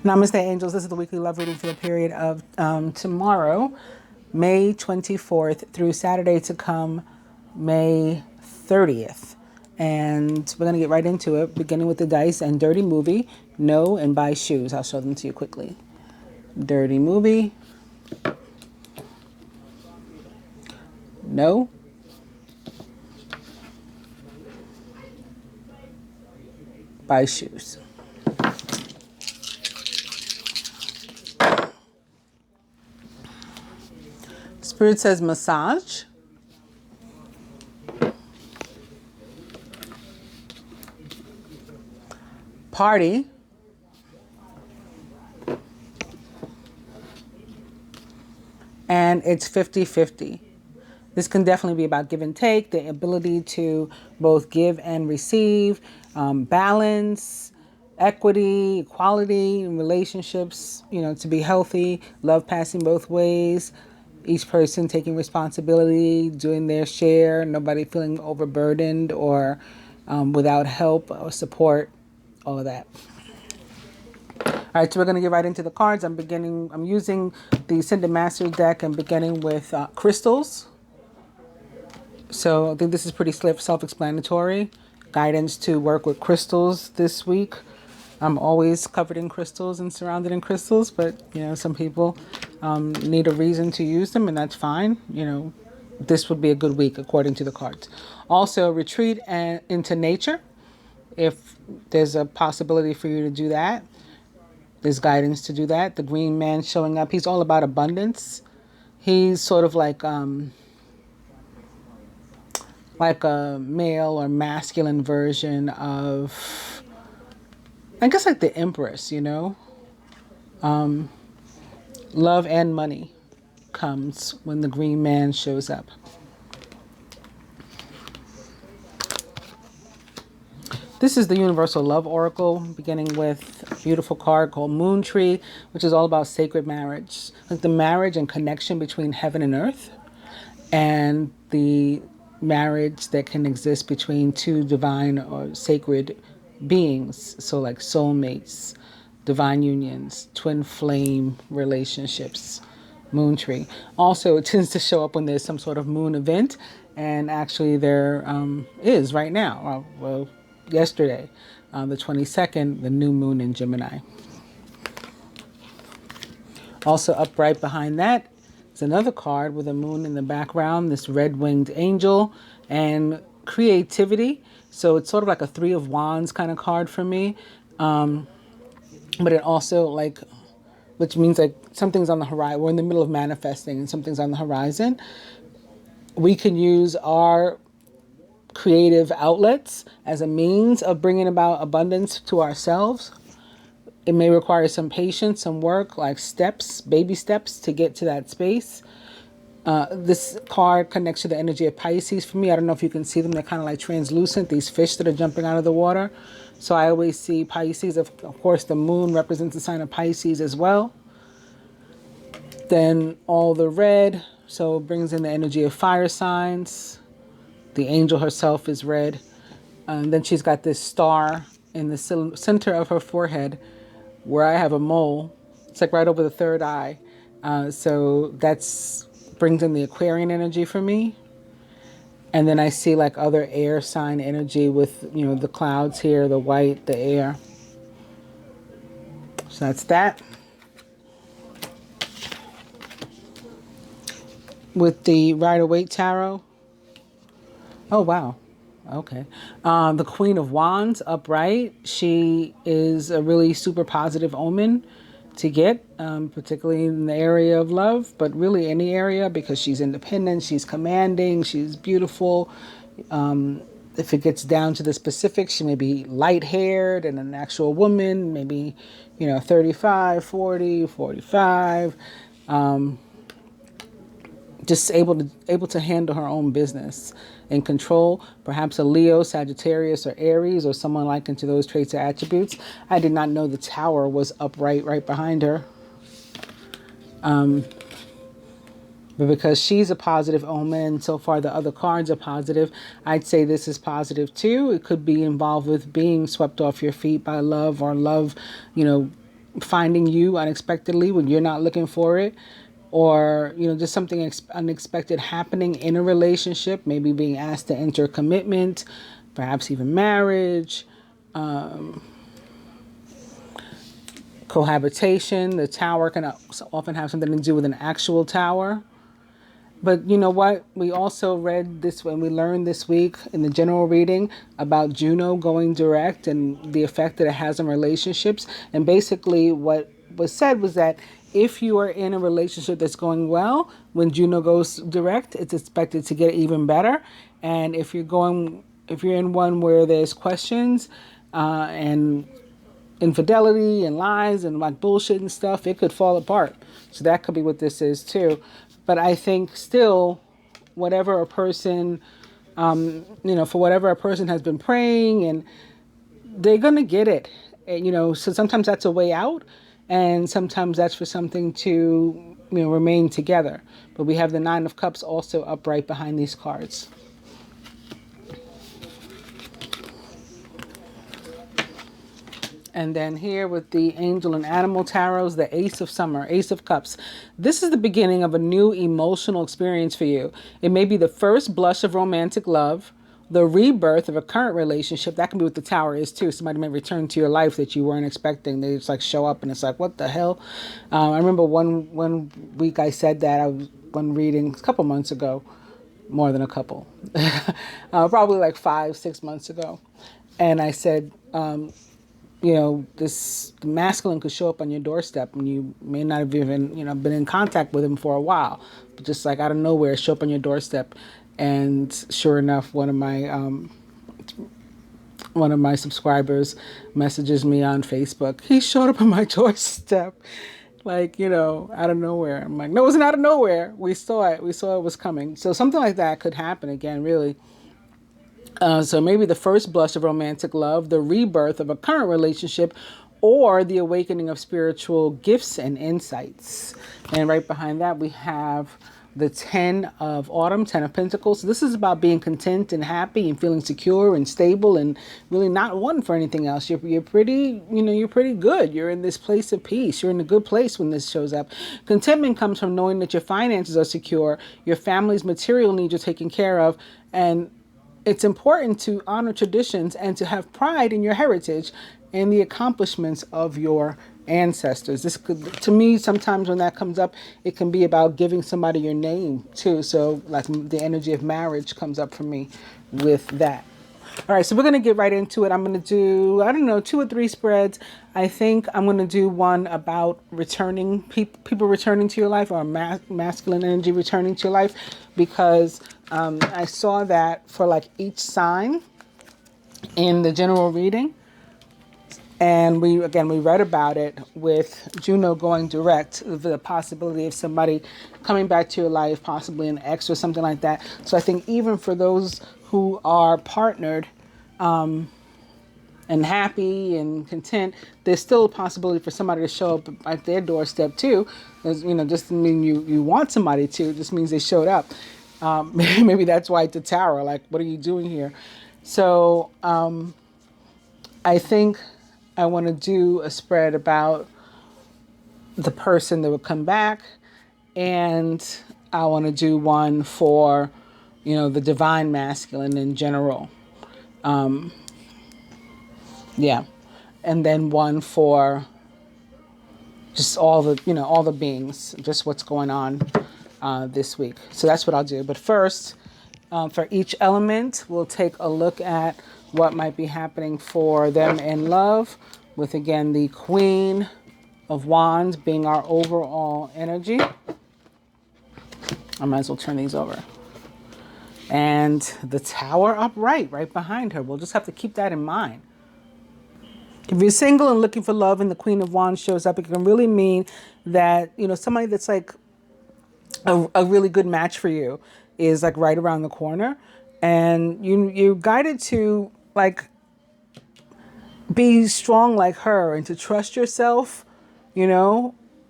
Namaste, angels. This is the weekly love reading for the period of tomorrow, May 24th, through Saturday to come, May 30th. And we're going to get right into it, beginning with the dice and dirty movie, know and buy shoes. I'll show them to you quickly. Dirty movie, no, buy shoes. Spirit says massage. Party. And it's 50-50. This can definitely be about give and take, the ability to both give and receive, balance, equity, equality in relationships, to be healthy, love passing both ways, each person taking responsibility, doing their share, nobody feeling overburdened or without help or support, all of that. All right, so we're going to get right into the cards. I'm using the Ascended Master deck and beginning with crystals. So I think this is pretty self-explanatory. Guidance to work with crystals this week. I'm always covered in crystals and surrounded in crystals, but some people need a reason to use them, and that's fine. This would be a good week according to the cards. Also, retreat into nature. If there's a possibility for you to do that, there's guidance to do that. The green man showing up. He's all about abundance. He's sort of like a male or masculine version of, I guess, like the Empress, love and money comes when the green man shows up. This is the Universal Love Oracle, beginning with a beautiful card called Moon Tree, which is all about sacred marriage, like the marriage and connection between heaven and earth, and the marriage that can exist between two divine or sacred beings. So like soulmates, divine unions, twin flame relationships, Moon Tree. Also, it tends to show up when there's some sort of moon event, and actually there is right now. Well, yesterday, the 22nd, the new moon in Gemini. Also up right behind that is another card with a moon in the background, this red-winged angel, and creativity. So it's sort of like a Three of Wands kind of card for me. But it also which means like something's on the horizon. We're in the middle of manifesting and something's on the horizon. We can use our creative outlets as a means of bringing about abundance to ourselves. It may require some patience, some work, like steps, baby steps to get to that space. This card connects to the energy of Pisces for me. I don't know if you can see them. They're kind of like translucent, these fish that are jumping out of the water. So I always see Pisces. Of course, the moon represents the sign of Pisces as well. Then all the red, so it brings in the energy of fire signs. The angel herself is red. Then she's got this star in the center of her forehead where I have a mole. It's like right over the third eye. So that's brings in the Aquarian energy for me. And then I see like other air sign energy with, the clouds here, the white, the air. So that's that. With the Rider-Waite Tarot. Oh, wow. Okay. The Queen of Wands upright. She is a really super positive omen to get, particularly in the area of love, but really any area, because she's independent, she's commanding, she's beautiful. If it gets down to the specifics, she may be light-haired and an actual woman, maybe, 35, 40, 45. Just able to handle her own business and control. Perhaps a Leo, Sagittarius, or Aries, or someone like into those traits or attributes. I did not know the tower was upright right behind her. But because she's a positive omen, so far the other cards are positive, I'd say this is positive too. It could be involved with being swept off your feet by love, or love, finding you unexpectedly when you're not looking for it, or just something unexpected happening in a relationship, maybe being asked to enter a commitment, perhaps even marriage, cohabitation. The tower can often have something to do with an actual tower. But you know what? We also read this when we learned this week in the general reading about Juno going direct and the effect that it has on relationships. And basically what was said was that if you are in a relationship that's going well, when Juno goes direct, it's expected to get even better. And if you're in one where there's questions and infidelity and lies and like bullshit and stuff, it could fall apart. So that could be what this is too. But I think still, whatever a person, for whatever a person has been praying, and they're going to get it. And, so sometimes that's a way out, and sometimes that's for something to, remain together. But we have the Nine of Cups also upright behind these cards. And then here with the Angel and Animal Tarots, the Ace of Summer, Ace of Cups. This is the beginning of a new emotional experience for you. It may be the first blush of romantic love, the rebirth of a current relationship. That can be what the Tower is too. Somebody may return to your life that you weren't expecting. They just like show up and it's like, what the hell? I remember one week I said that. I was one reading a couple months ago, more than a couple, probably like 5-6 months ago. And I said, this masculine could show up on your doorstep and you may not have even, been in contact with him for a while, but just like out of nowhere, show up on your doorstep. And sure enough, one of my subscribers messages me on Facebook. He showed up on my doorstep, like, out of nowhere. I'm like, no, it wasn't out of nowhere. We saw it. We saw it was coming. So something like that could happen again, really. So maybe the first blush of romantic love, the rebirth of a current relationship, or the awakening of spiritual gifts and insights. And right behind that, we have the 10 of Autumn, 10 of Pentacles. So this is about being content and happy and feeling secure and stable and really not wanting for anything else. You're pretty, you're pretty good. You're in this place of peace. You're in a good place when this shows up. Contentment comes from knowing that your finances are secure, your family's material needs are taken care of, and it's important to honor traditions and to have pride in your heritage and the accomplishments of your ancestors. This could, to me, sometimes when that comes up, it can be about giving somebody your name too. So like the energy of marriage comes up for me with that. All right, so we're going to get right into it. I'm going to do, 2 or 3 spreads. I think I'm going to do one about returning, people returning to your life, or masculine energy returning to your life, because I saw that for like each sign in the general reading. And we read about it with Juno going direct, the possibility of somebody coming back to your life, possibly an ex or something like that. So I think even for those who are partnered and happy and content, there's still a possibility for somebody to show up at their doorstep too. As, just mean you want somebody to, it just means they showed up. Maybe that's why it's a tower. Like, what are you doing here? So I think I want to do a spread about the person that would come back, and I want to do one for, the divine masculine in general. Yeah. And then one for just all the beings, just what's going on this week. So that's what I'll do. But first, for each element, we'll take a look at what might be happening for them in love, with, again, the Queen of Wands being our overall energy. I might as well turn these over. And the Tower upright right behind her. We'll just have to keep that in mind. If you're single and looking for love and the Queen of Wands shows up, it can really mean that, somebody that's like a really good match for you is like right around the corner. And you're guided to like be strong like her and to trust yourself,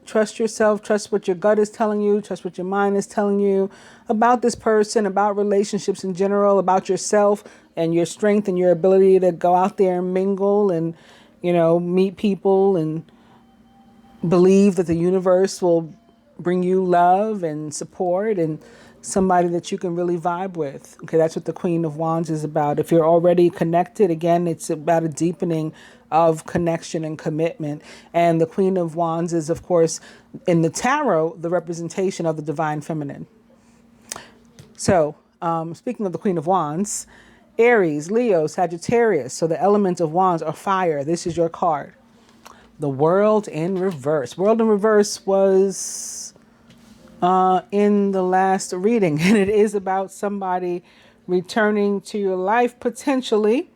trust yourself, trust what your gut is telling you, trust what your mind is telling you about this person, about relationships in general, about yourself and your strength and your ability to go out there and mingle and, meet people and believe that the universe will bring you love and support and somebody that you can really vibe with. Okay, that's what the Queen of Wands is about. If you're already connected, again, it's about a deepening of connection and commitment. And the Queen of Wands is, of course, in the tarot, the representation of the divine feminine. So, speaking of the Queen of Wands, Aries, Leo, Sagittarius. So the elements of Wands are fire. This is your card. The World in Reverse. World in Reverse was in the last reading, and it is about somebody returning to your life potentially.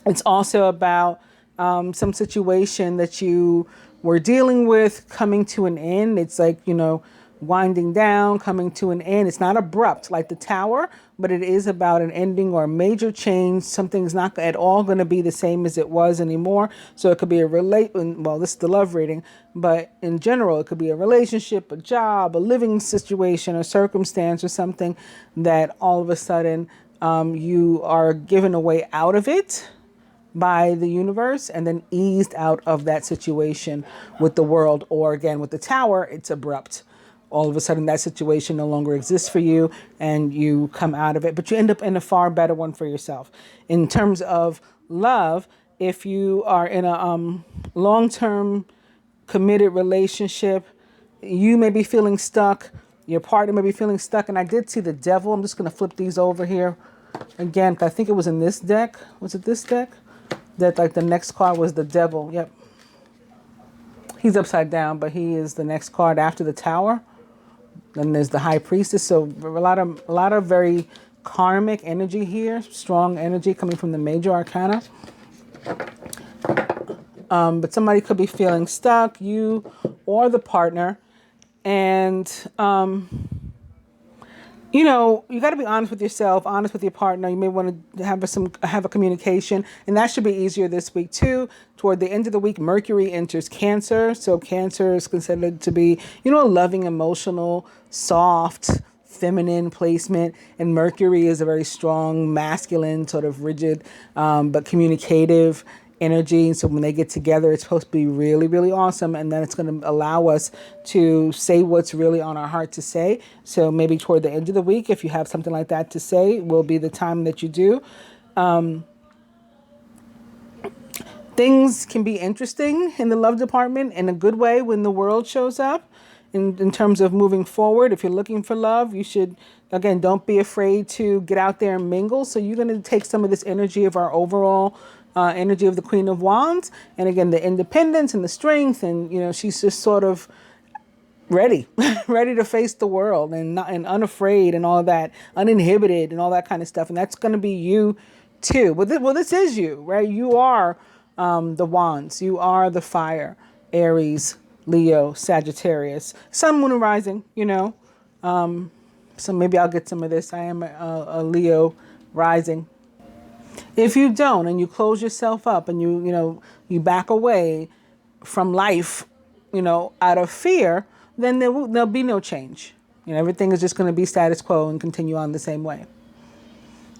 It's also about some situation that you were dealing with coming to an end. It's like, you know, winding down, coming to an end. It's not abrupt like the Tower, but it is about an ending or a major change. Something's not at all going to be the same as it was anymore. So it could be well, this is the love reading, but in general, it could be a relationship, a job, a living situation, a circumstance, or something that all of a sudden you are given a way out of it by the universe and then eased out of that situation with the World. Or again, with the Tower, it's abrupt. All of a sudden that situation no longer exists for you and you come out of it, but you end up in a far better one for yourself. In terms of love, if you are in a long-term committed relationship, you may be feeling stuck, your partner may be feeling stuck. And I did see the Devil. I'm just going to flip these over here again. I think it was in this deck. Was it this deck? That like the next card was the Devil. Yep. He's upside down, but he is the next card after the Tower. Then there's the High Priestess. So a lot of very karmic energy here, strong energy coming from the major arcana. But somebody could be feeling stuck, you or the partner. And, you know, you got to be honest with yourself, honest with your partner. You may want to have a communication, and that should be easier this week too. Toward the end of the week, Mercury enters Cancer. So Cancer is considered to be, you know, a loving, emotional, soft, feminine placement. And Mercury is a very strong, masculine, sort of rigid, but communicative energy. So when they get together, it's supposed to be really, really awesome. And then it's going to allow us to say what's really on our heart to say. So maybe toward the end of the week, if you have something like that to say, will be the time that you do. Things can be interesting in the love department in a good way when the World shows up. In terms of moving forward, if you're looking for love, you should, again, don't be afraid to get out there and mingle. So you're going to take some of this energy of our overall energy of the Queen of Wands. And again, the independence and the strength. And, you know, she's just sort of ready, ready to face the world and unafraid and all of that, uninhibited and all that kind of stuff. And that's going to be you too. Well, this is you, right? You are the Wands. You are the fire, Aries, Leo, Sagittarius, Sun, Moon, and Rising, you know. So maybe I'll get some of this. I am a Leo rising. If you don't, and you close yourself up and you back away from life, you know, out of fear, then there'll be no change. You know, everything is just going to be status quo and continue on the same way.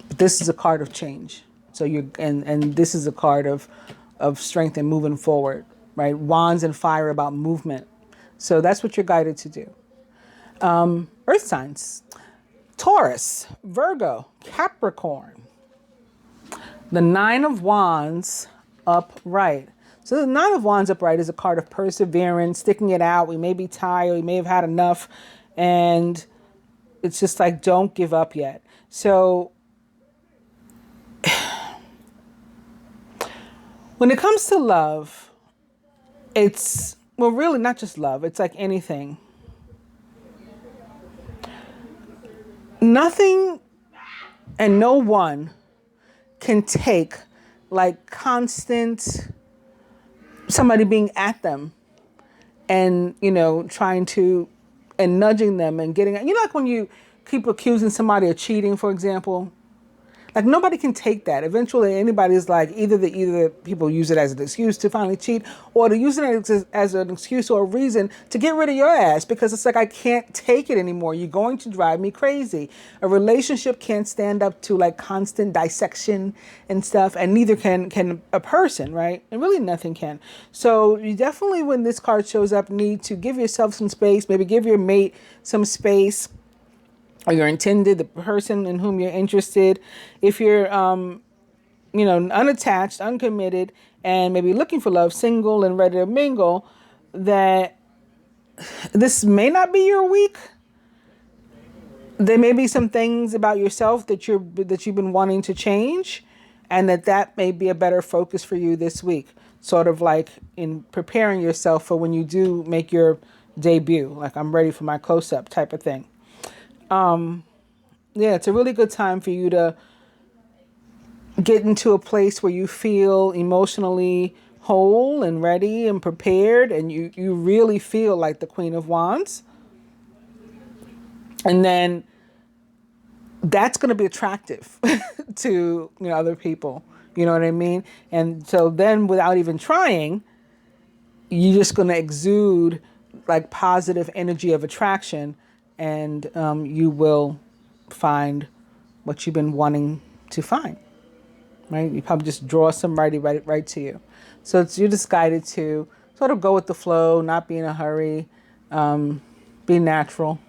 But this is a card of change. So and this is a card of strength and moving forward. Right? Wands and fire about movement. So that's what you're guided to do. Earth signs. Taurus, Virgo, Capricorn. The Nine of Wands upright. So the Nine of Wands upright is a card of perseverance, sticking it out. We may be tired. We may have had enough. And it's just like, don't give up yet. So when it comes to love, it's, well, really not just love. It's like anything. Nothing and no one can take like constant somebody being at them and, you know, trying to, and nudging them and getting, you know, like when you keep accusing somebody of cheating, for example. Like nobody can take that. Eventually anybody's like, either people use it as an excuse to finally cheat, or to use it as an excuse or a reason to get rid of your ass, because it's like, I can't take it anymore. You're going to drive me crazy. A relationship can't stand up to like constant dissection and stuff, and neither can a person, right? And really nothing can. So you definitely, when this card shows up, need to give yourself some space, maybe give your mate some space, or your intended, the person in whom you're interested. If you're, unattached, uncommitted, and maybe looking for love, single and ready to mingle, that this may not be your week. There may be some things about yourself that you've been wanting to change, and that may be a better focus for you this week. Sort of like in preparing yourself for when you do make your debut, like I'm ready for my close-up type of thing. Yeah, it's a really good time for you to get into a place where you feel emotionally whole and ready and prepared, and you really feel like the Queen of Wands. And then that's going to be attractive to other people. You know what I mean? And so then, without even trying, you're just going to exude like positive energy of attraction, and you will find what you've been wanting to find, right? You probably just draw somebody right to you. So you're just guided to sort of go with the flow, not be in a hurry, be natural.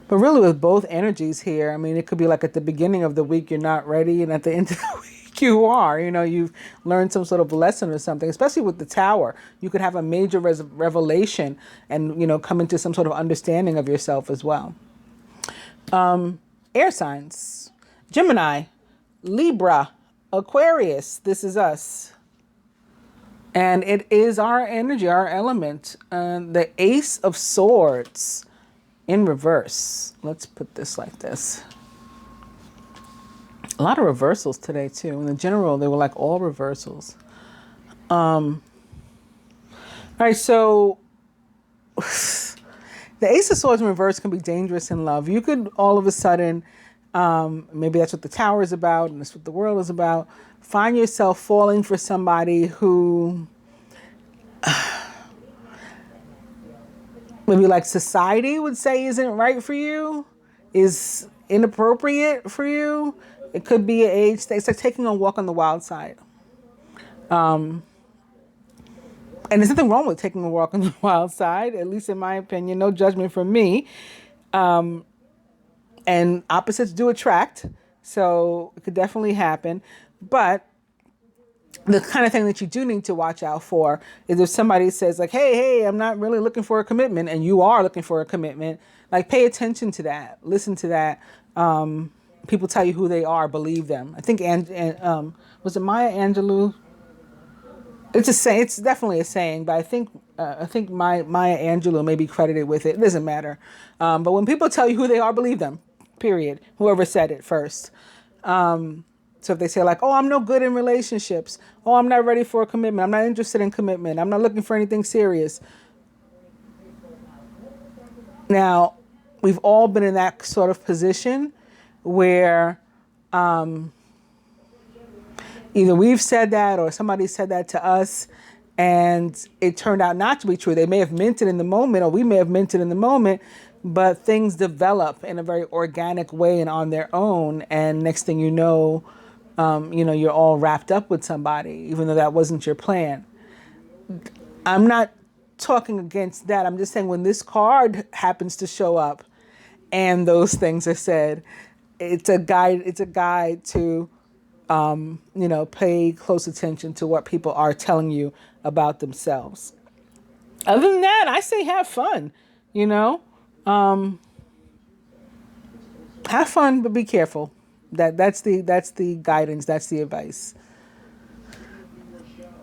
But really, with both energies here, I mean, it could be like at the beginning of the week you're not ready, and at the end of the week you are. You've learned some sort of lesson or something. Especially with the Tower, you could have a major revelation, and come into some sort of understanding of yourself as well. Air signs: Gemini, Libra, Aquarius. This is us, and it is our energy, our element. The Ace of Swords in reverse. Let's put this like this. A lot of reversals today too. In general, they were like all reversals. All right, so the Ace of Swords in reverse can be dangerous in love. You could all of a sudden, maybe that's what the Tower is about, and that's what the world is about, find yourself falling for somebody who maybe like society would say isn't right for you, is inappropriate for you. It could be an age thing. It's like taking a walk on the wild side. And there's nothing wrong with taking a walk on the wild side, at least in my opinion. No judgment from me. And opposites do attract, so it could definitely happen. But the kind of thing that you do need to watch out for is if somebody says like, hey, I'm not really looking for a commitment, and you are looking for a commitment, like pay attention to that. Listen to that. People tell you who they are, believe them. I think, was it Maya Angelou? It's a saying. It's definitely a saying, but I think Maya Angelou may be credited with it. It doesn't matter. But when people tell you who they are, believe them, period. Whoever said it first. So if they say like, oh, I'm no good in relationships. Oh, I'm not ready for a commitment. I'm not interested in commitment. I'm not looking for anything serious. Now, we've all been in that sort of position where either we've said that or somebody said that to us, and it turned out not to be true. They may have meant it in the moment, or we may have meant it in the moment, but things develop in a very organic way and on their own. And next thing you know, you're all wrapped up with somebody, even though that wasn't your plan. I'm not talking against that. I'm just saying when this card happens to show up and those things are said, it's a guide. It's a guide to, pay close attention to what people are telling you about themselves. Other than that, I say have fun, have fun, but be careful. That's the guidance. That's the advice.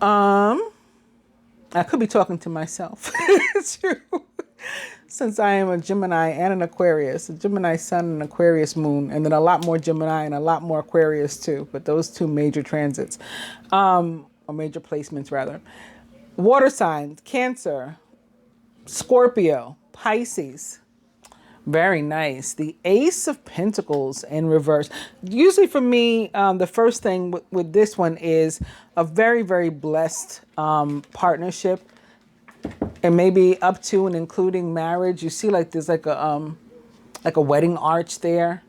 I could be talking to myself too, since I am a Gemini and an Aquarius, a Gemini sun and Aquarius moon, and then a lot more Gemini and a lot more Aquarius too. But those two major transits, or major placements rather. Water signs: Cancer, Scorpio, Pisces. Very nice. The Ace of Pentacles in reverse. Usually for me, the first thing with this one is a very, very blessed partnership. And maybe up to and including marriage. You see like there's like a wedding arch there.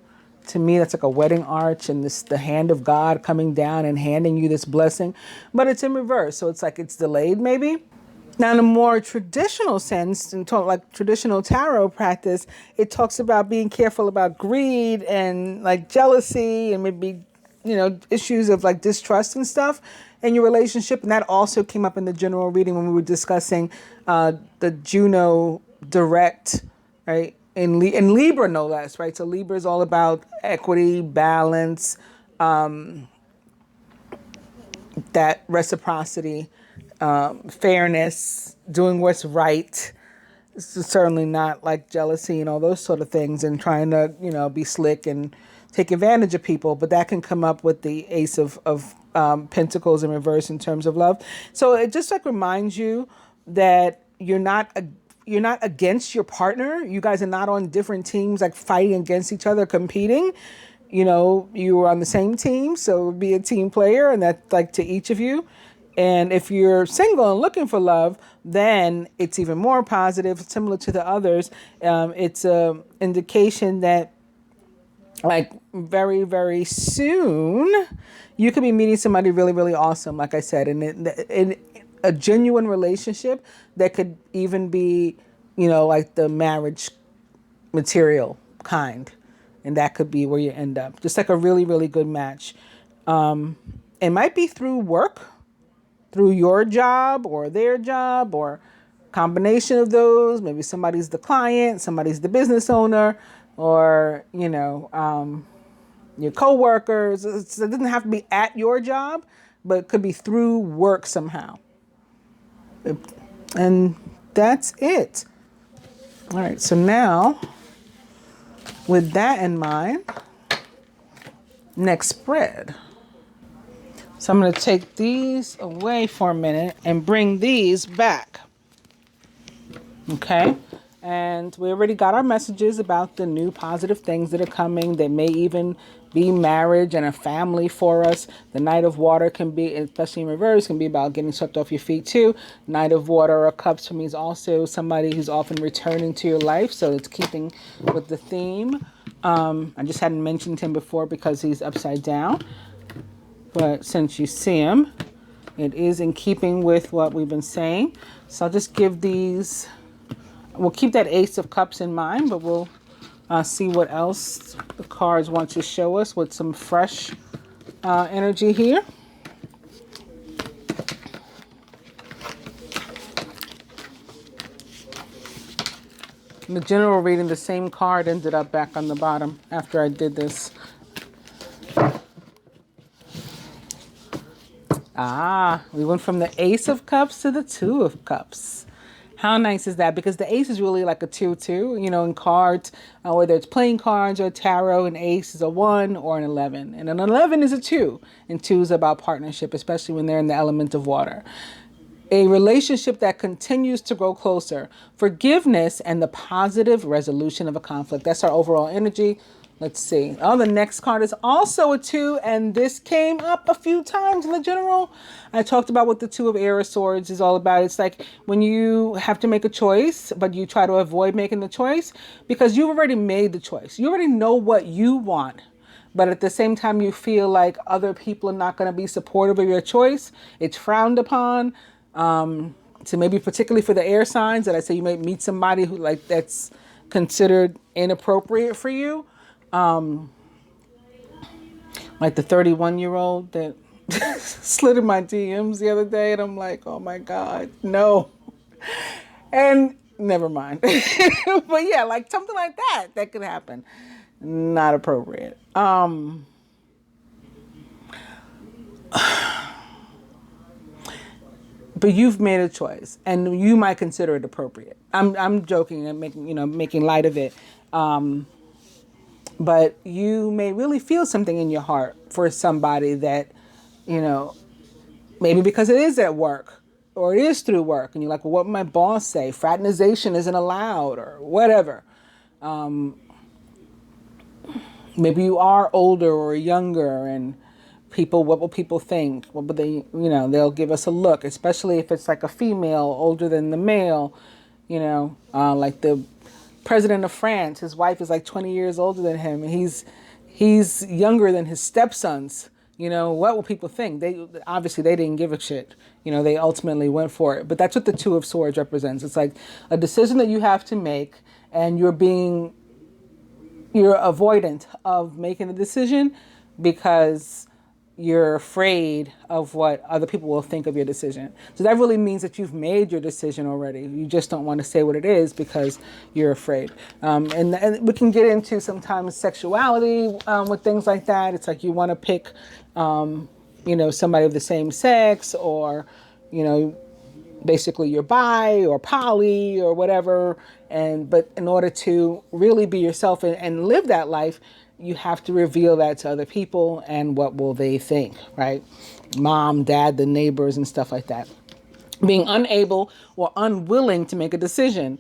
To me, that's like a wedding arch, and this the hand of God coming down and handing you this blessing. But it's in reverse, so it's like it's delayed maybe. Now, in a more traditional sense, and like traditional tarot practice, it talks about being careful about greed and like jealousy and maybe, issues of like distrust and stuff in your relationship. And that also came up in the general reading when we were discussing the Juno direct, right? In Libra, no less, right? So Libra is all about equity, balance, that reciprocity, fairness, doing what's right. It's certainly not like jealousy and all those sort of things and trying to, be slick and take advantage of people. But that can come up with the Ace of Pentacles in reverse in terms of love. So it just like reminds you that you're not against your partner. You guys are not on different teams, like fighting against each other, competing. You were on the same team, so be a team player, and that's like to each of you. And if you're single and looking for love, then it's even more positive, similar to the others. It's a indication that like very, very soon, you could be meeting somebody really, really awesome, like I said, in a genuine relationship that could even be, like the marriage material kind. And that could be where you end up. Just like a really, really good match. It might be through work, through your job or their job or combination of those. Maybe somebody's the client, somebody's the business owner, or, your coworkers. It doesn't have to be at your job, but it could be through work somehow. And that's it. All right, so now, with that in mind, next spread. So I'm going to take these away for a minute and bring these back. Okay? And we already got our messages about the new positive things that are coming. They may even be marriage and a family for us. The Knight of Water can be, especially in reverse, can be about getting swept off your feet too. Knight of Water or Cups for me is also somebody who's often returning to your life. So it's keeping with the theme. I just hadn't mentioned him before because he's upside down. But since you see him, it is in keeping with what we've been saying. So I'll just give these, we'll keep that Ace of Cups in mind, but we'll see what else the cards want to show us with some fresh energy here. In the general reading, the same card ended up back on the bottom after I did this. We went from the Ace of Cups to the Two of Cups. How nice is that? Because the Ace is really like a 2-2, in cards, whether it's playing cards or tarot, an Ace is a 1 or an 11. And an 11 is a 2. And 2 is about partnership, especially when they're in the element of water. A relationship that continues to grow closer. Forgiveness and the positive resolution of a conflict. That's our overall energy. Let's see. Oh, the next card is also a 2, and this came up a few times in the general. I talked about what the Two of Air Swords is all about. It's like when you have to make a choice, but you try to avoid making the choice because you've already made the choice. You already know what you want, but at the same time, you feel like other people are not going to be supportive of your choice. It's frowned upon. So maybe particularly for the air signs that I say you may meet somebody who like that's considered inappropriate for you. Like the 31-year-old that slid in my DMs the other day, and I'm like, oh my God, no. And never mind. But yeah, like something like that could happen. Not appropriate. But you've made a choice, and you might consider it appropriate. I'm joking and making light of it. But you may really feel something in your heart for somebody that, maybe because it is at work or it is through work. And you're like, well, what would my boss say? Fraternization isn't allowed or whatever. Maybe you are older or younger, and what will people think? What will they, they'll give us a look, especially if it's like a female older than the male, like the president of France. His wife is like 20 years older than him, and he's younger than his stepsons. What will people think? They didn't give a shit. They ultimately went for it. But that's what the Two of Swords represents. It's like a decision that you have to make, and you're avoidant of making the decision because you're afraid of what other people will think of your decision. So that really means that you've made your decision already. You just don't want to say what it is because you're afraid. And we can get into sometimes sexuality with things like that. It's like you want to pick, somebody of the same sex, or, basically you're bi or poly or whatever. But in order to really be yourself and live that life, you have to reveal that to other people, and what will they think, right? Mom, dad, the neighbors, and stuff like that. Being unable or unwilling to make a decision,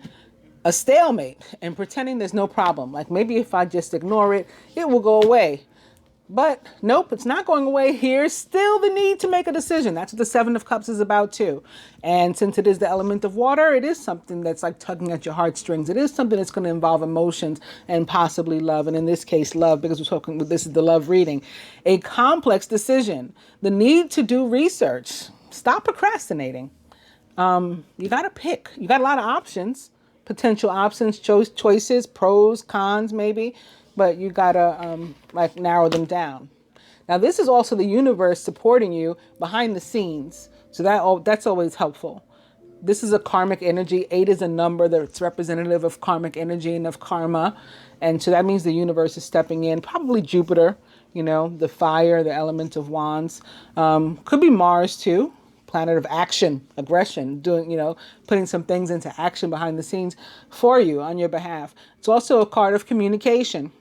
a stalemate, and pretending there's no problem. Like maybe if I just ignore it, it will go away. But nope, it's not going away. Here's still the need to make a decision. That's what the Seven of Cups is about too. And since it is the element of water, it is something that's like tugging at your heartstrings. It is something that's going to involve emotions and possibly love. And in this case, love, because this is the love reading. A complex decision. The need to do research. Stop procrastinating. You got to pick. You got a lot of options, potential options, choices, pros, cons, maybe. But you gotta narrow them down. Now this is also the universe supporting you behind the scenes. So that's always helpful. This is a karmic energy. 8 is a number that's representative of karmic energy and of karma. And so that means the universe is stepping in, probably Jupiter, the fire, the element of wands. Could be Mars too. Planet of action, aggression, putting some things into action behind the scenes for you on your behalf. It's also a card of communication.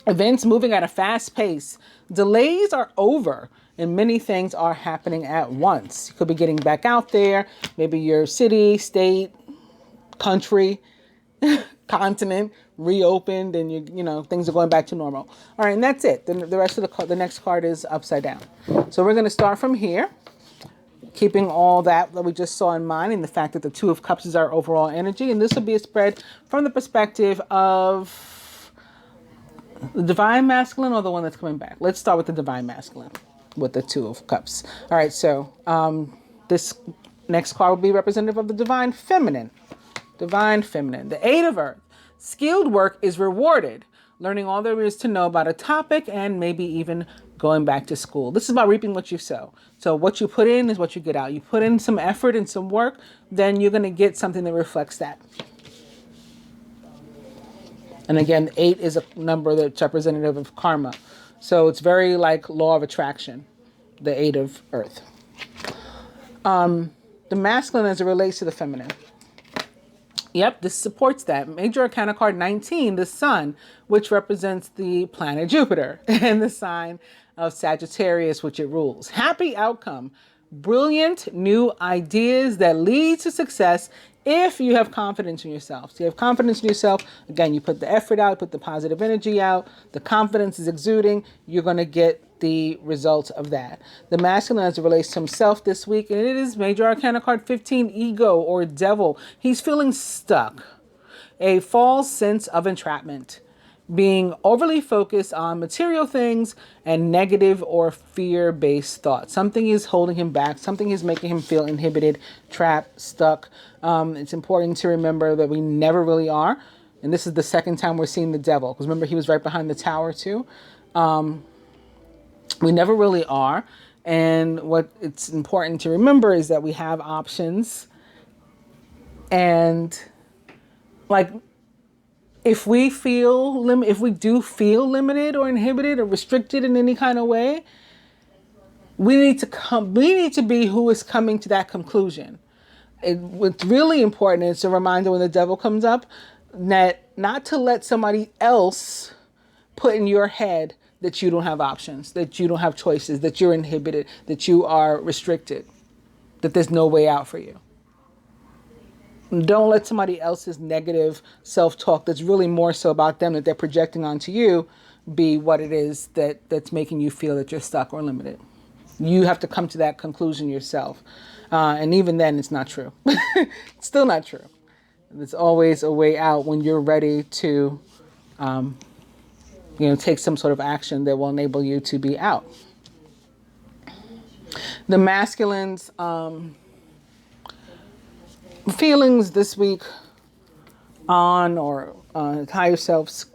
Events moving at a fast pace. Delays are over, and many things are happening at once. You could be getting back out there. Maybe your city, state, country, continent reopened, and things are going back to normal. All right, and that's it. Then the rest of the next card is upside down. So we're going to start from here, keeping all that we just saw in mind, and the fact that the Two of Cups is our overall energy. And this will be a spread from the perspective of the Divine Masculine, or the one that's coming back. Let's start with the Divine Masculine with the Two of Cups. All right, so this next card will be representative of the Divine Feminine. Divine Feminine. The Eight of Earth. Skilled work is rewarded. Learning all there is to know about a topic, and maybe even going back to school. This is about reaping what you sow. So what you put in is what you get out. You put in some effort and some work, then you're going to get something that reflects that. And again, 8 is a number that's representative of karma. So it's very like law of attraction, the 8 of Earth. The masculine as it relates to the feminine. Yep, this supports that. Major Arcana card 19, the Sun, which represents the planet Jupiter, and the sign of Sagittarius, which it rules. Happy outcome. Brilliant new ideas that lead to success if you have confidence in yourself. So you have confidence in yourself. Again, you put the effort out, put the positive energy out. The confidence is exuding. You're going to get the results of that. The masculine as it relates to himself this week, and it is Major Arcana card 15, ego or devil. He's feeling stuck. A false sense of entrapment. Being overly focused on material things and negative or fear-based thoughts. Something is holding him back. Something is making him feel inhibited, trapped, stuck. It's important to remember that we never really are. And this is the second time we're seeing the devil. Because remember, he was right behind the tower too. We never really are. And what it's important to remember is that we have options. And like, if we do feel limited or inhibited or restricted in any kind of way, we need to be who is coming to that conclusion. What's really important is a reminder when the devil comes up, that not to let somebody else put in your head that you don't have options, that you don't have choices, that you're inhibited, that you are restricted, that there's no way out for you. Don't let somebody else's negative self-talk that's really more so about them that they're projecting onto you be what it is that's making you feel that you're stuck or limited. You have to come to that conclusion yourself. And even then, it's not true. It's still not true. There's always a way out when you're ready to, take some sort of action that will enable you to be out. The masculines, feelings this week on or higher self's,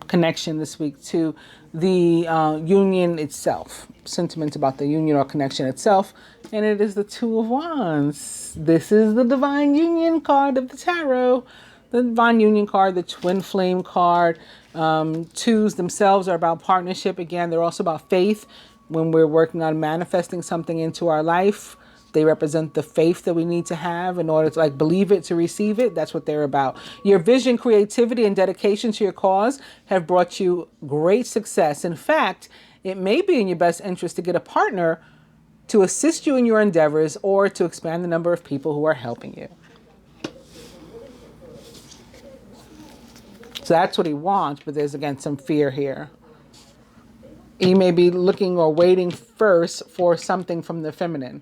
connection this week to the union itself, sentiments about the union or connection itself, and it is the Two of Wands. This is the Divine Union card of the tarot. The Divine Union card, the Twin Flame card. Twos themselves are about partnership. Again, they're also about faith. When we're working on manifesting something into our life, they represent the faith that we need to have in order to believe it, to receive it. That's what they're about. Your vision, creativity, and dedication to your cause have brought you great success. In fact, it may be in your best interest to get a partner to assist you in your endeavors or to expand the number of people who are helping you. So that's what he wants, but there's, again, some fear here. He may be looking or waiting first for something from the feminine.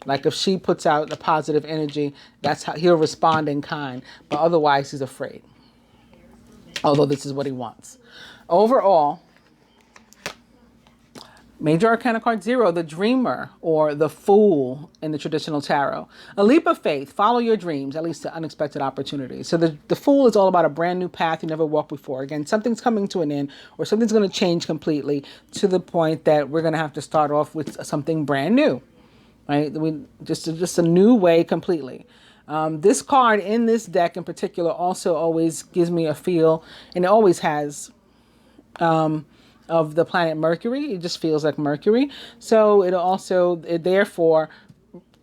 Like if she puts out a positive energy, that's how he'll respond in kind. But otherwise, he's afraid. Although this is what he wants. Overall, Major Arcana card 0, the dreamer or the fool in the traditional tarot. A leap of faith. Follow your dreams, at least to unexpected opportunities. So the fool is all about a brand new path you never walked before. Again, something's coming to an end or something's going to change completely to the point that we're going to have to start off with something brand new. Right? Just a new way completely. This card in this deck in particular also always gives me a feel, and it always has, of the planet Mercury. It just feels like Mercury. So it therefore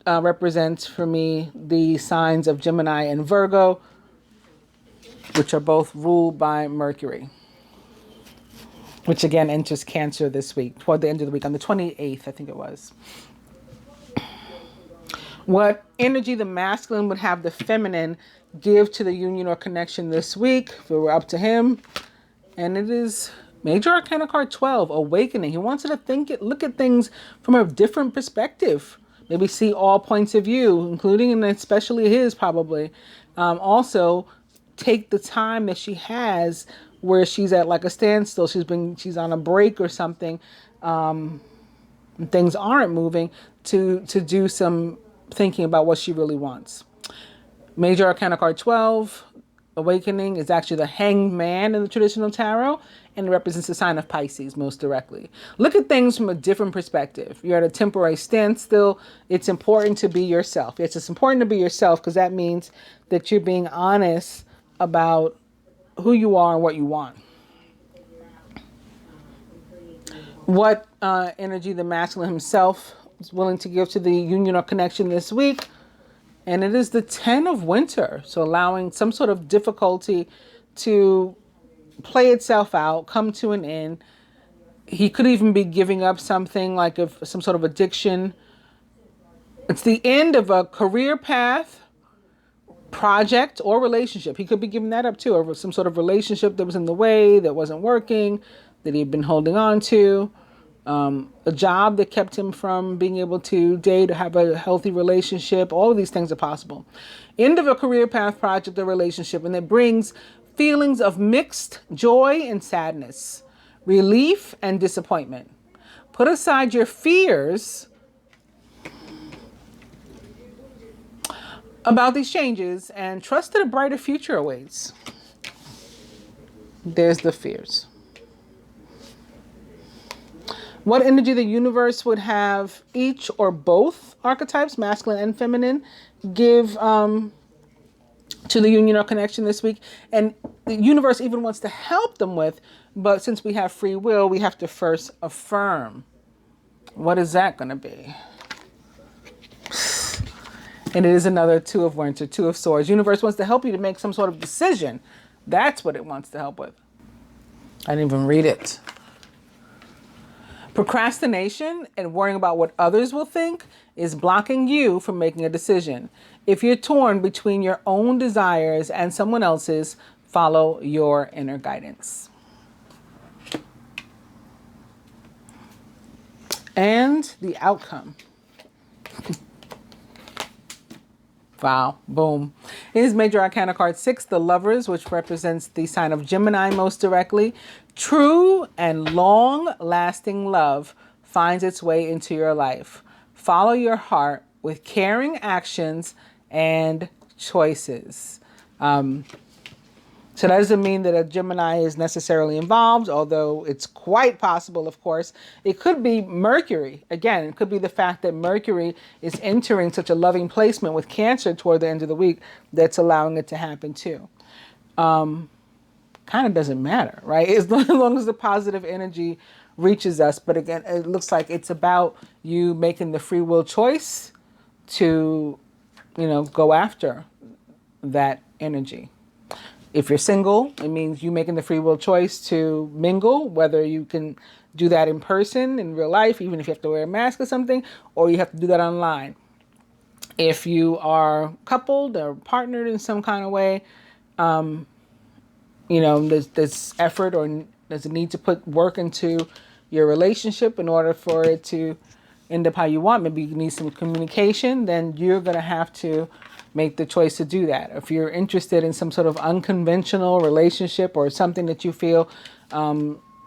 represents for me the signs of Gemini and Virgo, which are both ruled by Mercury, which again enters Cancer this week, toward the end of the week, on the 28th, I think it was. What energy the masculine would have the feminine give to the union or connection this week, if it were up to him. And it is Major Arcana card 12, Awakening. He wants you to look at things from a different perspective. Maybe see all points of view, including and especially his probably. Also, take the time that she has where she's at like a standstill. She's on a break or something. Things aren't moving to do some thinking about what she really wants. Major Arcana card 12, Awakening, is actually the Hanged Man in the traditional tarot, and it represents the sign of Pisces most directly. Look at things from a different perspective. You're at a temporary standstill. It's important to be yourself. It's important to be yourself because that means that you're being honest about who you are and what you want. What energy the masculine himself is willing to give to the union or connection this week. And it is the 10 of Winter. So allowing some sort of difficulty to play itself out, come to an end. He could even be giving up something like some sort of addiction. It's the end of a career path, project, or relationship. He could be giving that up too, or some sort of relationship that was in the way, that wasn't working, that he'd been holding on to. A job that kept him from being able to date or have a healthy relationship. All of these things are possible. End of a career path, project, or relationship, and it brings feelings of mixed joy and sadness, relief and disappointment. Put aside your fears about these changes and trust that a brighter future awaits. There's the fears. What energy the universe would have each or both archetypes, masculine and feminine, give to the union or connection this week. And the universe even wants to help them with, but since we have free will, we have to first affirm. What is that going to be? And it is another Two of Winter, Two of Swords. Universe wants to help you to make some sort of decision. That's what it wants to help with. I didn't even read it. Procrastination and worrying about what others will think is blocking you from making a decision. If you're torn between your own desires and someone else's, follow your inner guidance. And the outcome. Wow, boom. It is Major Arcana card 6, the Lovers, which represents the sign of Gemini most directly. True and long-lasting love finds its way into your life. Follow your heart with caring actions and choices. So that doesn't mean that a Gemini is necessarily involved, although it's quite possible, of course. It could be Mercury. Again, it could be the fact that Mercury is entering such a loving placement with Cancer toward the end of the week that's allowing it to happen too. Kind of doesn't matter, right? As long as the positive energy reaches us. But again, it looks like it's about you making the free will choice to, go after that energy. If you're single, it means you making the free will choice to mingle, whether you can do that in person, in real life, even if you have to wear a mask or something, or you have to do that online. If you are coupled or partnered in some kind of way, there's effort or there's a need to put work into your relationship in order for it to end up how you want. Maybe you need some communication, then you're going to have to make the choice to do that. If you're interested in some sort of unconventional relationship or something that you feel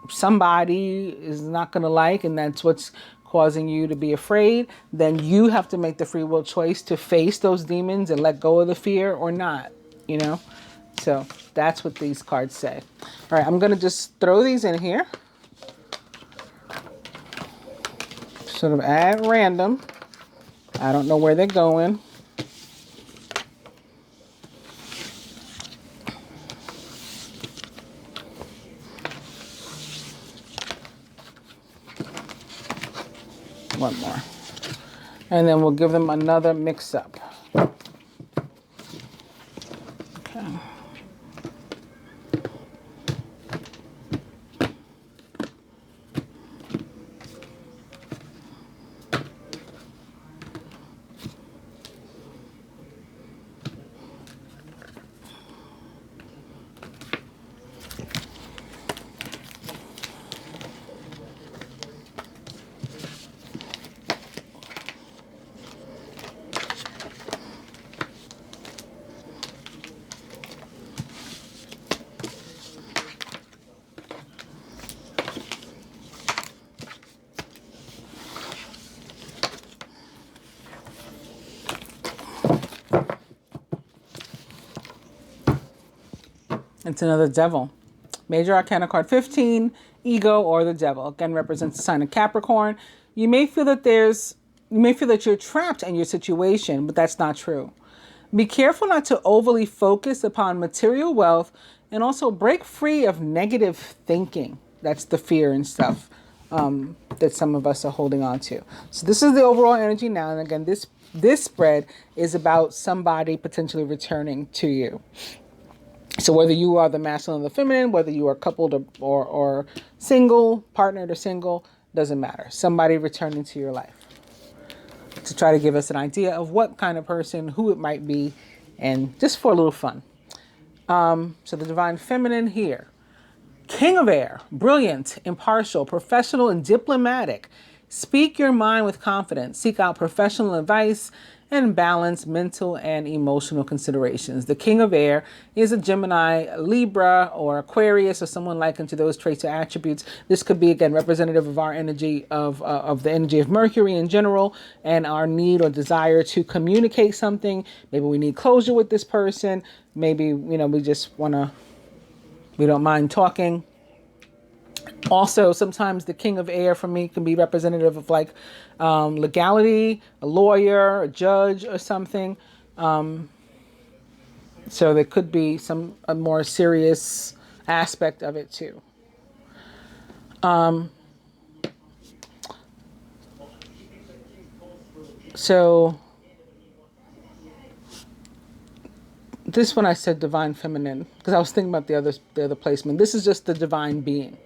somebody is not going to like, and that's what's causing you to be afraid, then you have to make the free will choice to face those demons and let go of the fear or not, So that's what these cards say. All right, I'm going to just throw these in here. Sort of at random. I don't know where they're going. One more. And then we'll give them another mix up. Okay. It's another devil. Major Arcana card 15, ego or the devil. Again, represents the sign of Capricorn. You may feel that you're trapped in your situation, but that's not true. Be careful not to overly focus upon material wealth, and also break free of negative thinking. That's the fear and stuff that some of us are holding on to. So this is the overall energy now. And again, this spread is about somebody potentially returning to you. So whether you are the masculine or the feminine, whether you are coupled or single, partnered or single, doesn't matter. Somebody returning to your life to try to give us an idea of what kind of person, who it might be, and just for a little fun. So the divine feminine here. King of air, brilliant, impartial, professional, and diplomatic. Speak your mind with confidence. Seek out professional advice and balance mental and emotional considerations. The king of air is a Gemini, Libra, or Aquarius, or someone likened to those traits or attributes. This could be, again, representative of our energy, of the energy of Mercury in general, and our need or desire to communicate something. Maybe we need closure with this person. Maybe, we don't mind talking. Also, sometimes the king of air for me can be representative of like legality, a lawyer, a judge or something. So there could be a more serious aspect of it too. So this one I said divine feminine because I was thinking about the other placement. This is just the divine being.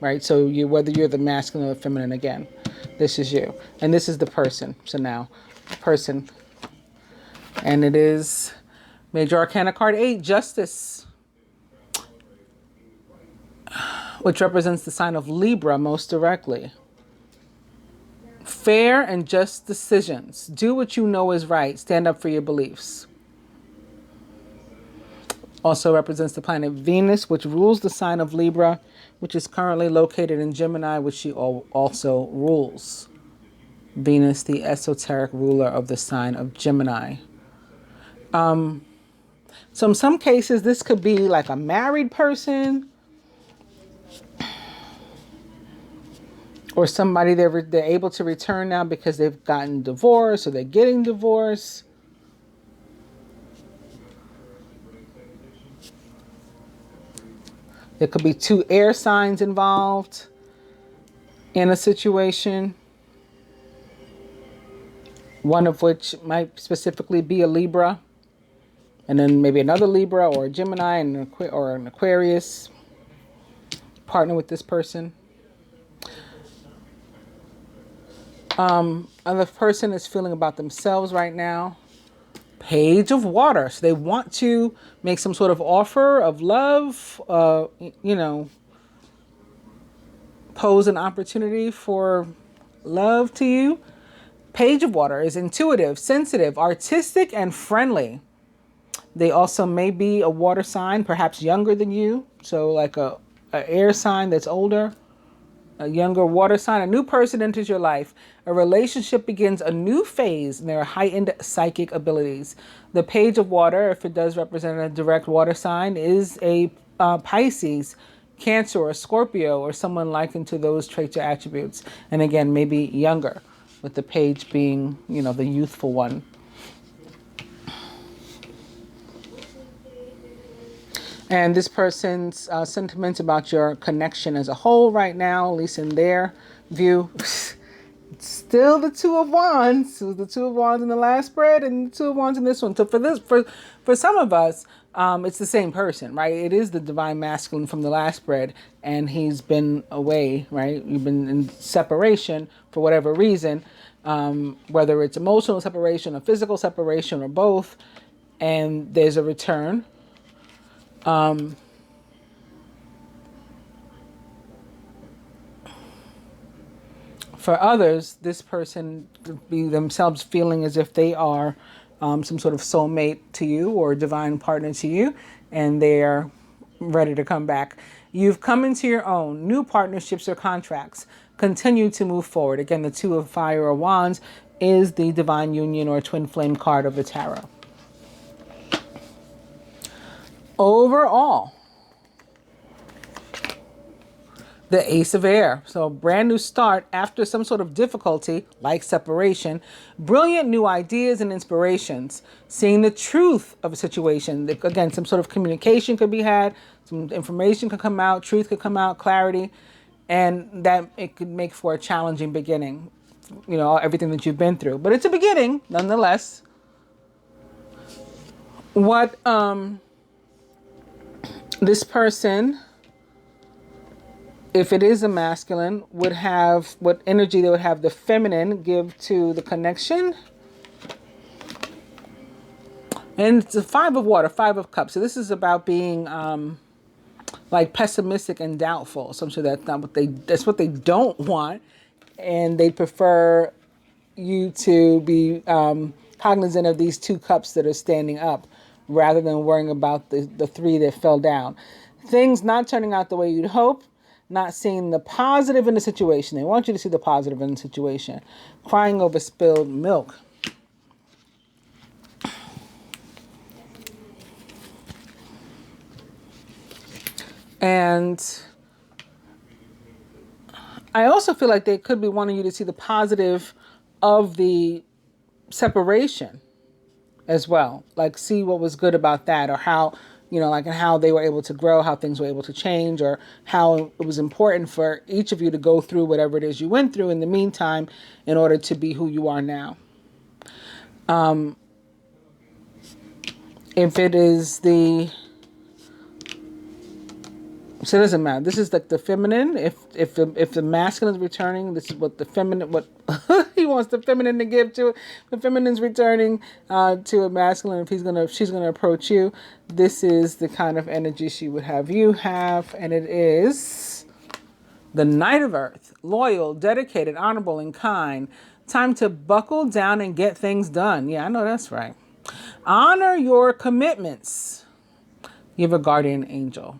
right? So whether you're the masculine or the feminine, again, this is you. And this is the person. So now, person. And it is Major Arcana card 8, Justice, which represents the sign of Libra most directly. Fair and just decisions. Do what you know is right. Stand up for your beliefs. Also represents the planet Venus, which rules the sign of Libra, which is currently located in Gemini, which she also rules. Venus, the esoteric ruler of the sign of Gemini. So in some cases, this could be like a married person, or somebody they're able to return now because they've gotten divorced or they're getting divorced. There could be 2 air signs involved in a situation, one of which might specifically be a Libra, and then maybe another Libra or a Gemini or an Aquarius partner with this person. Other person is feeling about themselves right now. Page of Water. So they want to make some sort of offer of love, you know, pose an opportunity for love to you. Page of Water is intuitive, sensitive, artistic, and friendly. They also may be a water sign, perhaps younger than you. So like a air sign that's older. A younger water sign. A new person enters your life. A relationship begins a new phase, and there are heightened psychic abilities. The Page of Water, if it does represent a direct water sign, is a Pisces, Cancer, or Scorpio, or someone likened to those traits or attributes. And again, maybe younger, with the page being, you know, the youthful one. And this person's sentiments about your connection as a whole right now, at least in their view, it's still the Two of Wands. So the Two of Wands in the last spread and the Two of Wands in this one. So for some of us, it's the same person, right? It is the divine masculine from the last spread, and he's been away, right? You've been in separation for whatever reason, whether it's emotional separation or physical separation or both, and there's a return. For others, this person could be themselves feeling as if they are some sort of soulmate to you or divine partner to you, and they're ready to come back. You've come into your own. New partnerships or contracts. Continue to move forward. Again, the Two of Fire or Wands is the divine union or twin flame card of the tarot. Overall, the Ace of Air. So brand new start after some sort of difficulty like separation. Brilliant new ideas and inspirations. Seeing the truth of a situation. Again, some sort of communication could be had. Some information could come out. Truth could come out. Clarity. And that it could make for a challenging beginning. You know, everything that you've been through. But it's a beginning, nonetheless. What this person, if it is a masculine, would have, what energy they would have the feminine give to the connection. And it's a 5 of Water, 5 of Cups. So this is about being like pessimistic and doubtful. So I'm sure that's not what that's what they don't want. And they prefer you to be cognizant of these 2 cups that are standing up rather than worrying about the 3 that fell down. Things not turning out the way you'd hope. Not seeing the positive in the situation. They want you to see the positive in the situation. Crying over spilled milk. And I also feel like they could be wanting you to see the positive of the separation as well. Like see what was good about that, or how, you know, like, and how they were able to grow, how things were able to change, or how it was important for each of you to go through whatever it is you went through in the meantime in order to be who you are now. If it is the So it doesn't matter. This is like the feminine. If the masculine is returning, this is what the feminine, what he wants the feminine to give to it. The feminine's returning to a masculine. If she's gonna approach you, this is the kind of energy she would have you have, and it is the Knight of Earth, loyal, dedicated, honorable, and kind. Time to buckle down and get things done. Yeah, I know that's right. Honor your commitments. You have a guardian angel.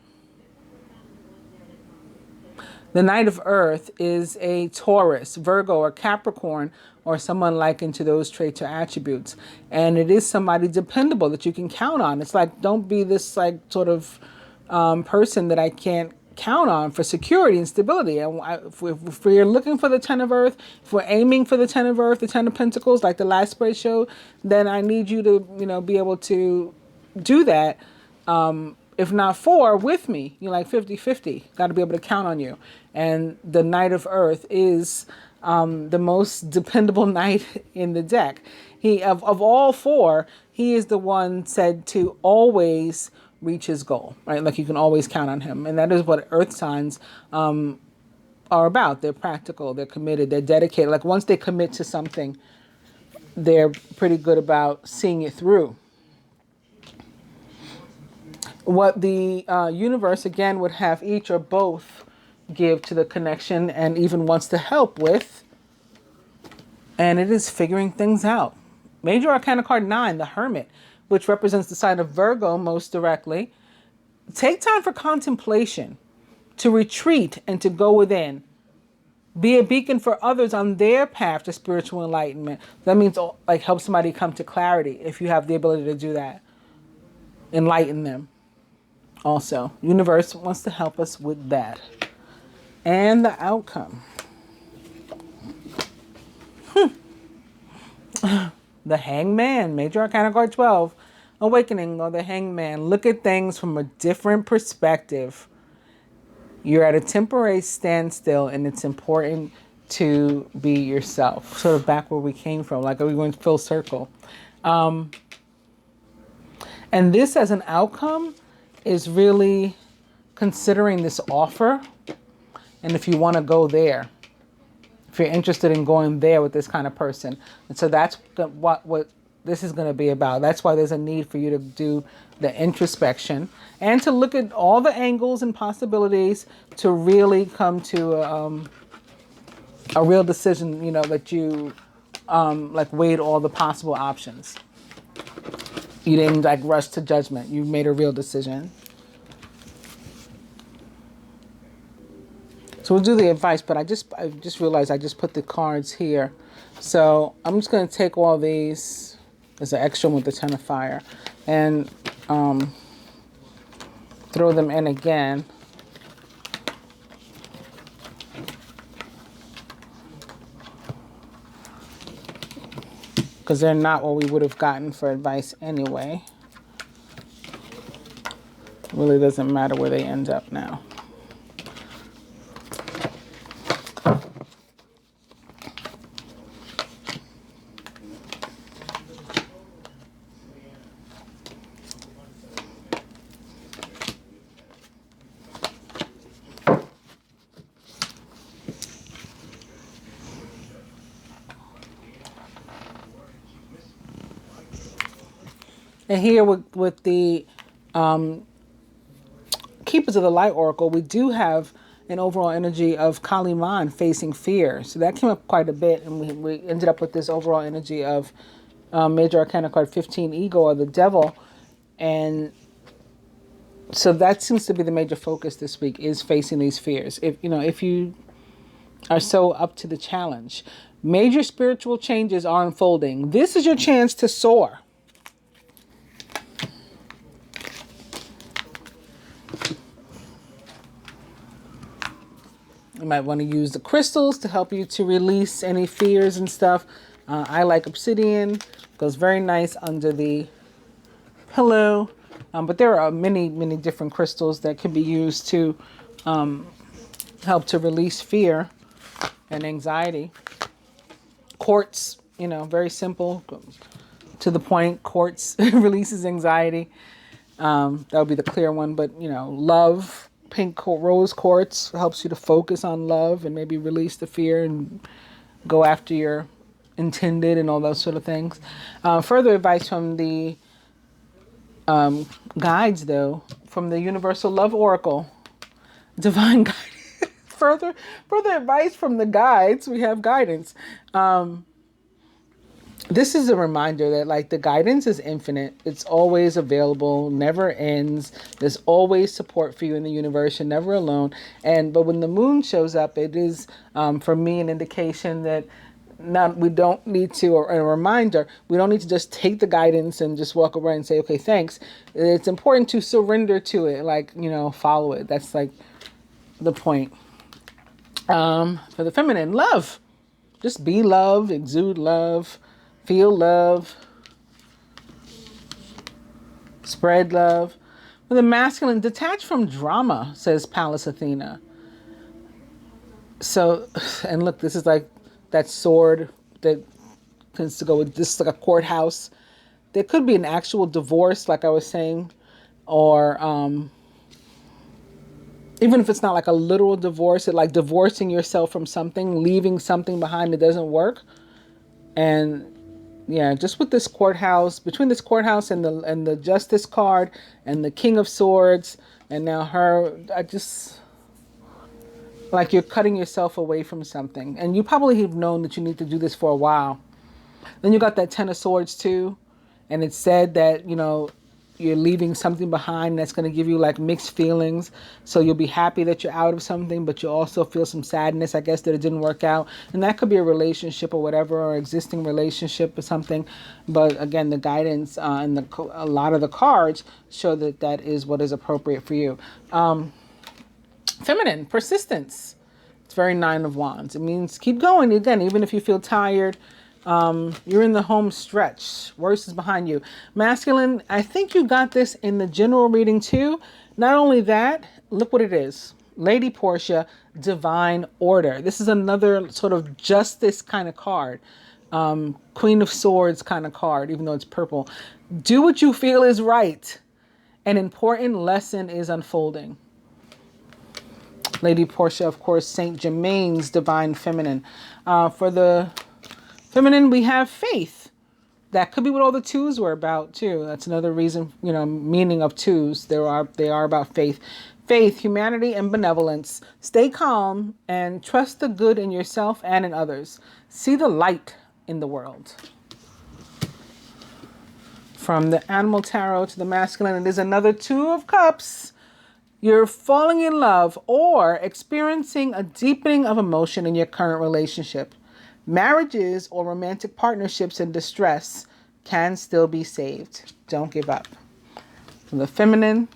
The Knight of Earth is a Taurus, Virgo, or Capricorn, or someone likened to those traits or attributes. And it is somebody dependable that you can count on. It's like, don't be this like sort of person that I can't count on for security and stability. And if we're looking for the Ten of Earth, if we're aiming for the Ten of Earth, the Ten of Pentacles, like the last spray show, then I need you to, be able to do that. If not with me, you're like 50-50. Got to be able to count on you. And the Knight of Earth is the most dependable knight in the deck. He of all four, he is the one said to always reach his goal, right? Like you can always count on him. And that is what earth signs are about. They're practical, they're committed, they're dedicated. Like once they commit to something, they're pretty good about seeing it through. What the universe, again, would have each or both give to the connection and even wants to help with, and it is figuring things out. Major Arcana card 9, the Hermit, which represents the sign of Virgo most directly. Take time for contemplation, to retreat and to go within. Be a beacon for others on their path to spiritual enlightenment. That means like help somebody come to clarity if you have the ability to do that. Enlighten them. Also, universe wants to help us with that. And the outcome. The Hangman, Major Arcana card 12. Awakening, or the Hangman. Look at things from a different perspective. You're at a temporary standstill, and it's important to be yourself. Sort of back where we came from, like we went full circle. And this as an outcome is really considering this offer, and if you want to go there, if you're interested in going there with this kind of person. And so that's what this is going to be about. That's why there's a need for you to do the introspection and to look at all the angles and possibilities to really come to a real decision, that you like weighed all the possible options. You didn't like rush to judgment. You made a real decision. So we'll do the advice, but I just realized I just put the cards here. So I'm just going to take all these as an extra with the Ten of Fire and throw them in again. Because they're not what we would have gotten for advice anyway. It really doesn't matter where they end up now. And here with the Keepers of the Light Oracle, we do have an overall energy of Kaliman facing fear. So that came up quite a bit, and we ended up with this overall energy of Major Arcana card 15, Ego, or the Devil. And so that seems to be the major focus this week, is facing these fears. If you are so up to the challenge. Major spiritual changes are unfolding. This is your chance to soar. You might want to use the crystals to help you to release any fears and stuff. I like obsidian. Goes very nice under the pillow. But there are many, many different crystals that can be used to help to release fear and anxiety. Quartz, very simple, to the point. Quartz releases anxiety. That would be the clear one. But, love, pink rose quartz helps you to focus on love and maybe release the fear and go after your intended and all those sort of things. Further advice from the guides, though, from the Universal Love Oracle, divine guidance. further advice from the guides. We have guidance. This is a reminder that like the guidance is infinite. It's always available, never ends. There's always support for you in the universe. You're never alone. But when the moon shows up, it is for me an indication that we don't need to, or a reminder, we don't need to just take the guidance and just walk away and say, okay, thanks. It's important to surrender to it, like, follow it. That's like the point. For the feminine, love. Just be love, exude love, feel love, spread love. For the masculine, detach from drama, says Pallas Athena. So, and look, this is like that sword that tends to go with this, like a courthouse. There could be an actual divorce, like I was saying, or even if it's not like a literal divorce, it like divorcing yourself from something, leaving something behind that doesn't work. And yeah, just with this courthouse, between this courthouse and the Justice card and the King of Swords, and now her, I just, like you're cutting yourself away from something. And you probably have known that you need to do this for a while. Then you got that Ten of Swords too. And it said that, you're leaving something behind that's going to give you like mixed feelings. So you'll be happy that you're out of something, but you also feel some sadness, I guess, that it didn't work out. And that could be a relationship or whatever, or existing relationship or something. But again, the guidance and a lot of the cards show that that is what is appropriate for you. Feminine, persistence. It's very Nine of Wands. It means keep going. Again, even if you feel tired, you're in the home stretch. Worst is behind you. Masculine, I think you got this in the general reading too. Not only that, look what it is. Lady Portia, divine order. This is another sort of justice kind of card. Queen of Swords kind of card, even though it's purple. Do what you feel is right. An important lesson is unfolding. Lady Portia, of course, Saint Germain's divine feminine. For the feminine, we have faith. That could be what all the twos were about too. That's another reason, meaning of twos. They are about faith. Faith, humanity, and benevolence. Stay calm and trust the good in yourself and in others. See the light in the world. From the Animal Tarot to the masculine, it is another Two of Cups. You're falling in love or experiencing a deepening of emotion in your current relationship. Marriages or romantic partnerships in distress can still be saved. Don't give up. From the feminine,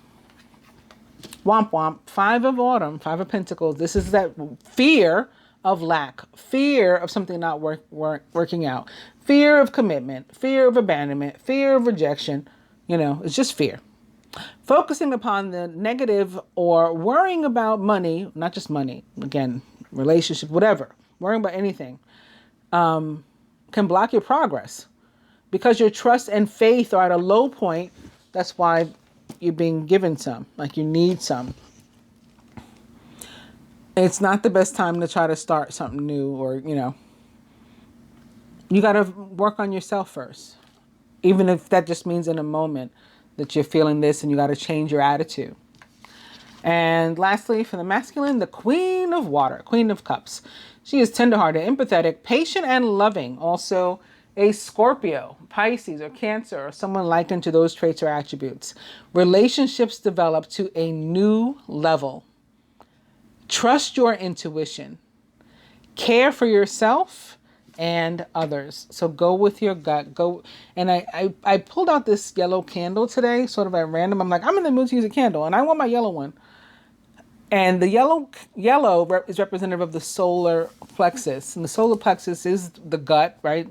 womp womp, Five of Autumn, Five of Pentacles. This is that fear of lack, fear of something not working out, fear of commitment, fear of abandonment, fear of rejection. It's just fear. Focusing upon the negative or worrying about money, not just money, again, relationship, whatever, worrying about anything, can block your progress because your trust and faith are at a low point. That's why you're being given some, like you need some. It's not the best time to try to start something new, or, you got to work on yourself first, even if that just means in a moment that you're feeling this and you got to change your attitude. And lastly, for the masculine, the Queen of Water, Queen of Cups. She is tenderhearted, empathetic, patient, and loving. Also a Scorpio, Pisces, or Cancer, or someone likened to those traits or attributes. Relationships develop to a new level. Trust your intuition. Care for yourself and others. So go with your gut. Go. And I pulled out this yellow candle today, sort of at random. I'm like, I'm in the mood to use a candle, and I want my yellow one. And the yellow is representative of the solar plexus. And the solar plexus is the gut, right?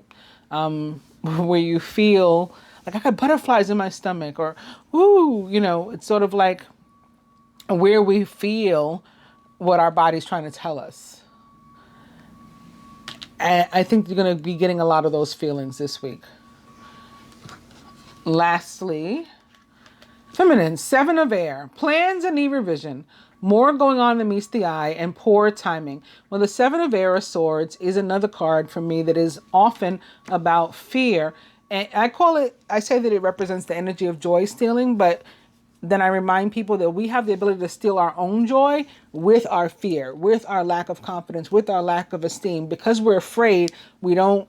Where you feel like I got butterflies in my stomach, or, ooh, it's sort of like where we feel what our body's trying to tell us. And I think you're going to be getting a lot of those feelings this week. Lastly, feminine, Seven of Air, plans and need revision. More going on than meets the eye, and poor timing. Well, the Seven of Air of Swords is another card for me that is often about fear. And I say that it represents the energy of joy stealing, but then I remind people that we have the ability to steal our own joy with our fear, with our lack of confidence, with our lack of esteem. Because we're afraid, we don't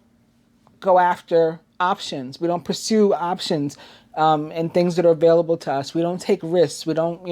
go after options. We don't pursue options and things that are available to us. We don't take risks. We don't,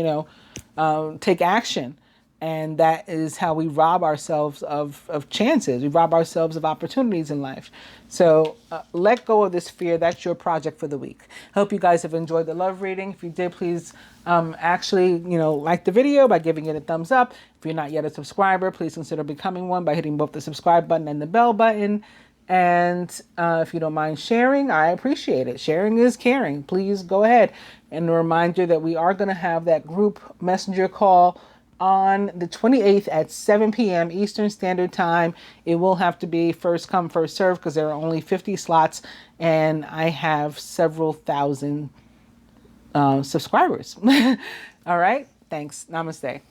take action. And that is how we rob ourselves of chances. We rob ourselves of opportunities in life. So let go of this fear. That's your project for the week. Hope you guys have enjoyed the love reading. If you did, please actually, like the video by giving it a thumbs up. If you're not yet a subscriber, please consider becoming one by hitting both the subscribe button and the bell button. And if you don't mind sharing, I appreciate it. Sharing is caring. Please go ahead. And a reminder that we are going to have that group messenger call on the 28th at 7 p.m. Eastern Standard Time. It will have to be first come, first serve because there are only 50 slots and I have several thousand subscribers. All right. Thanks. Namaste.